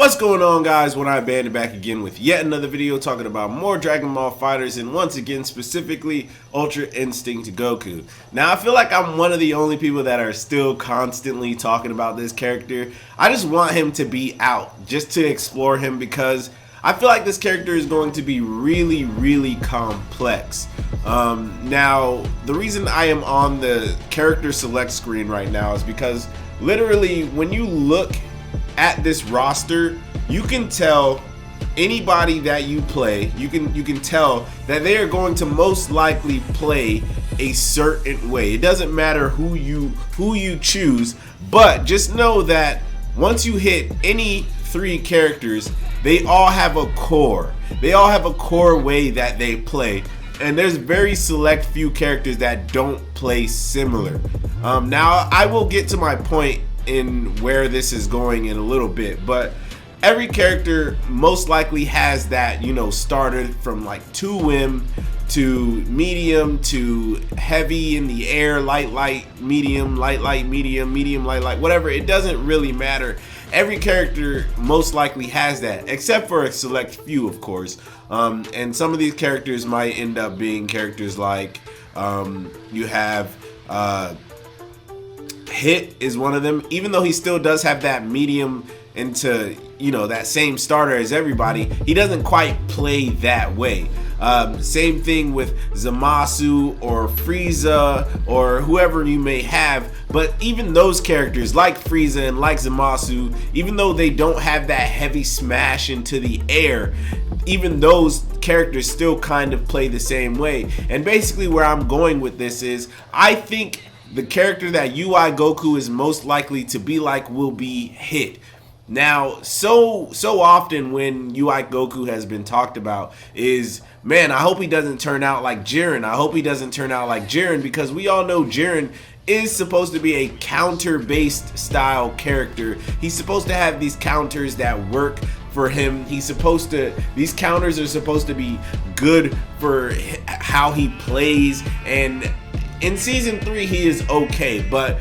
What's going on, guys? OneEyedBandit back again with yet another video talking about more Dragon Ball FighterZ, and once again specifically Ultra Instinct Goku. Now I feel like I'm one of the only people that are still constantly talking about this character. I just want him to be out just to explore him because I feel like this character is going to be really complex. Now the reason I am on the character select screen right now is because literally when you look at this roster, you can tell anybody that you play, you can tell that they are going to most likely play a certain way. It doesn't matter who you choose, but just know that once you hit any three characters, they all have a core. They all have a core way that they play, and there's very select few characters that don't play similar. Now I will get to my point in where this is going in a little bit, but every character most likely has that, starter from like 2M to medium to heavy in the air, light, medium, light, medium, light, whatever. It doesn't really matter. Every character most likely has that, except for a select few, of course. And some of these characters might end up being characters like you have Hit is one of them, even though he still does have that medium into that same starter as everybody. He doesn't quite play that way. Same thing with Zamasu or Frieza or whoever you may have, but even those characters like Frieza and like Zamasu, even though they don't have that heavy smash into the air, even those characters still kind of play the same way. And basically where I'm going with this is, I think the character that UI Goku is most likely to be like will be Hit. Now, so often when UI Goku has been talked about is, man, I hope he doesn't turn out like Jiren. I hope he doesn't turn out like Jiren, because we all know Jiren is supposed to be a counter-based style character. He's supposed to have these counters that work for him. These counters are supposed to be good for how he plays, and in season 3 he is okay, but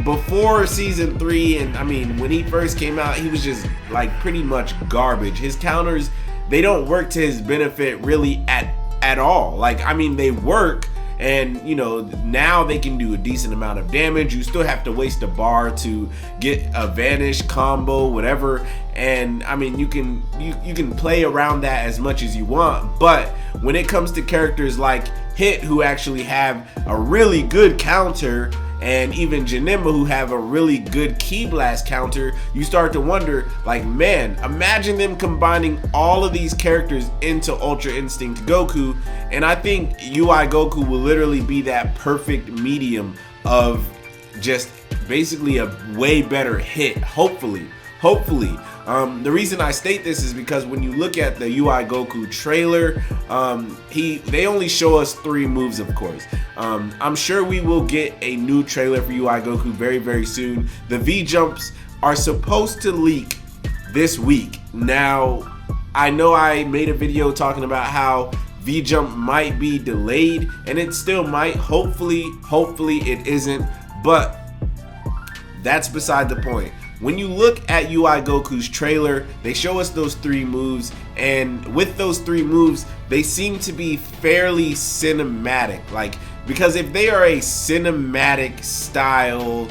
before season 3, and I mean when he first came out, he was just like pretty much garbage. His counters, they don't work to his benefit really at all. Like, I mean, they work, and now they can do a decent amount of damage. You still have to waste a bar to get a vanish combo, whatever, and I mean you can play around that as much as you want. But when it comes to characters like Hit, who actually have a really good counter, and even Janemba, who have a really good Ki Blast counter, you start to wonder, like, man, imagine them combining all of these characters into Ultra Instinct Goku, and I think UI Goku will literally be that perfect medium of just basically a way better Hit, hopefully. The reason I state this is because when you look at the UI Goku trailer, they only show us 3 moves, of course. I'm sure we will get a new trailer for UI Goku very soon. The V-Jumps are supposed to leak this week. Now, I know I made a video talking about how V-Jump might be delayed, and it still might. Hopefully it isn't, but that's beside the point. When you look at UI Goku's trailer, they show us those 3 moves, and with those 3 moves, they seem to be fairly cinematic. Like, because if they are a cinematic style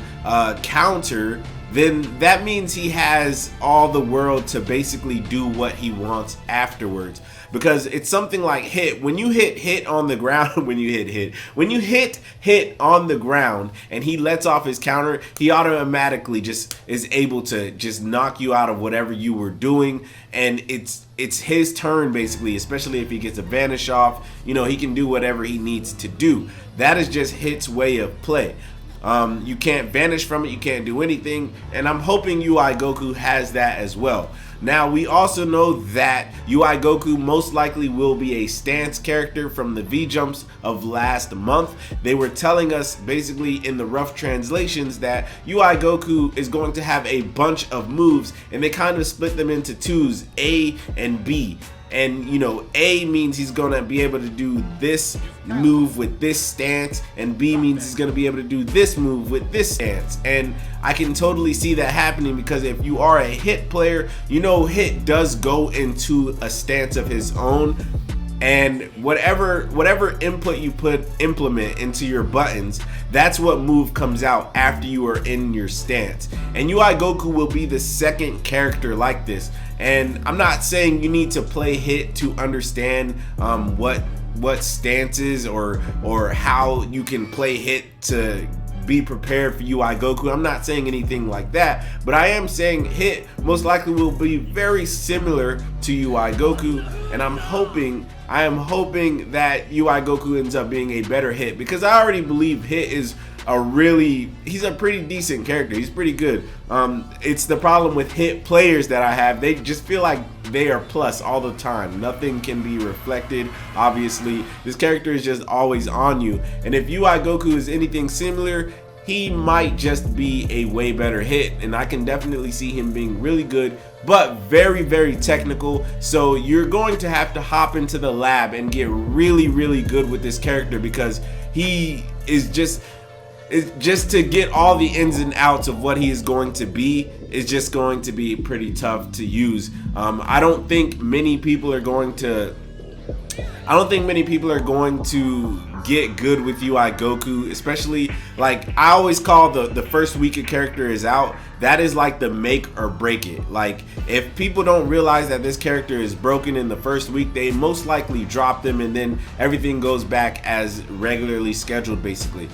counter, then that means he has all the world to basically do what he wants afterwards. Because it's something like Hit. When you hit on the ground, when you hit Hit on the ground and he lets off his counter, he automatically just is able to just knock you out of whatever you were doing, and it's his turn basically, especially if he gets a vanish off. He can do whatever he needs to do. That is just Hit's way of play. You can't vanish from it, you can't do anything, and I'm hoping UI Goku has that as well. Now, we also know that UI Goku most likely will be a stance character from the V-Jumps of last month. They were telling us basically in the rough translations that UI Goku is going to have a bunch of moves, and they kind of split them into 2s, A and B. and you know, A means he's gonna be able to do this move with this stance, and B means he's gonna be able to do this move with this stance. And I can totally see that happening, because if you are a Hit player, you know Hit does go into a stance of his own, and whatever input you implement into your buttons, that's what move comes out after you are in your stance. And UI Goku will be the second character like this. And I'm not saying you need to play Hit to understand what stances or how you can play Hit to be prepared for UI Goku. I'm not saying anything like that, but I am saying Hit most likely will be very similar to UI Goku, and I am hoping that UI Goku ends up being a better Hit, because I already believe Hit is he's a pretty decent character. He's pretty good. It's the problem with Hit players that I have. They just feel like they are plus all the time. Nothing can be reflected. Obviously, this character is just always on you. And if UI Goku is anything similar, he might just be a way better Hit, and I can definitely see him being really good, but very, very technical. So you're going to have to hop into the lab and get really, really good with this character, because he is just to get all the ins and outs of what he is going to be is just going to be pretty tough to use. I don't think many people are going to get good with UI Goku, especially, like, I always call the first week a character is out, that is like the make or break it. Like, if people don't realize that this character is broken in the first week, they most likely drop them, and then everything goes back as regularly scheduled, basically.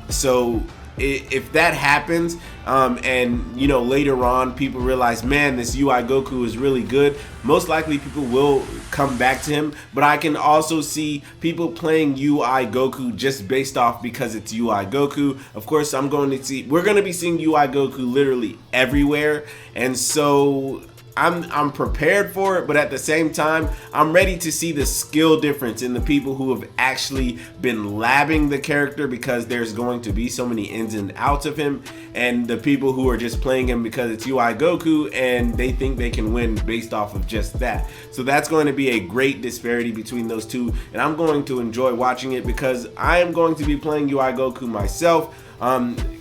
So if that happens, and you know, later on people realize, man, this UI Goku is really good, most likely people will come back to him. But I can also see people playing UI Goku just based off because it's UI Goku. Of course, we're going to be seeing UI Goku literally everywhere, and so I'm prepared for it, but at the same time, I'm ready to see the skill difference in the people who have actually been labbing the character, because there's going to be so many ins and outs of him, and the people who are just playing him because it's UI Goku and they think they can win based off of just that. So that's going to be a great disparity between those two, and I'm going to enjoy watching it, because I am going to be playing UI Goku myself.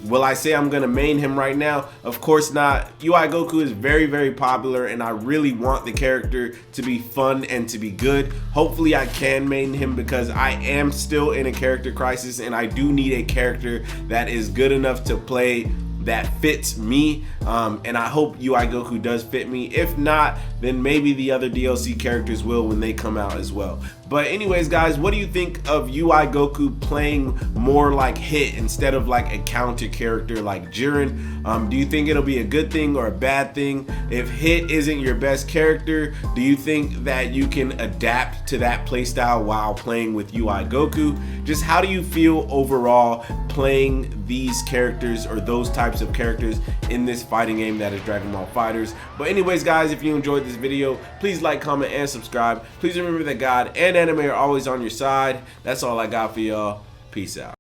Will I say I'm gonna main him right now? Of course not. UI Goku is very, very popular, and I really want the character to be fun and to be good. Hopefully I can main him, because I am still in a character crisis, and I do need a character that is good enough to play that fits me, and I hope UI Goku does fit me. If not, then maybe the other DLC characters will when they come out as well. But anyways, guys, what do you think of UI Goku playing more like Hit instead of like a counter character like Jiren? Do you think it'll be a good thing or a bad thing? If Hit isn't your best character, do you think that you can adapt to that playstyle while playing with UI Goku? Just how do you feel overall playing these characters, or those types of characters, in this fighting game that is Dragon Ball FighterZ? But anyways, guys, if you enjoyed this video, please like, comment, and subscribe. Please remember that God and anime are always on your side. That's all I got for y'all. Peace out.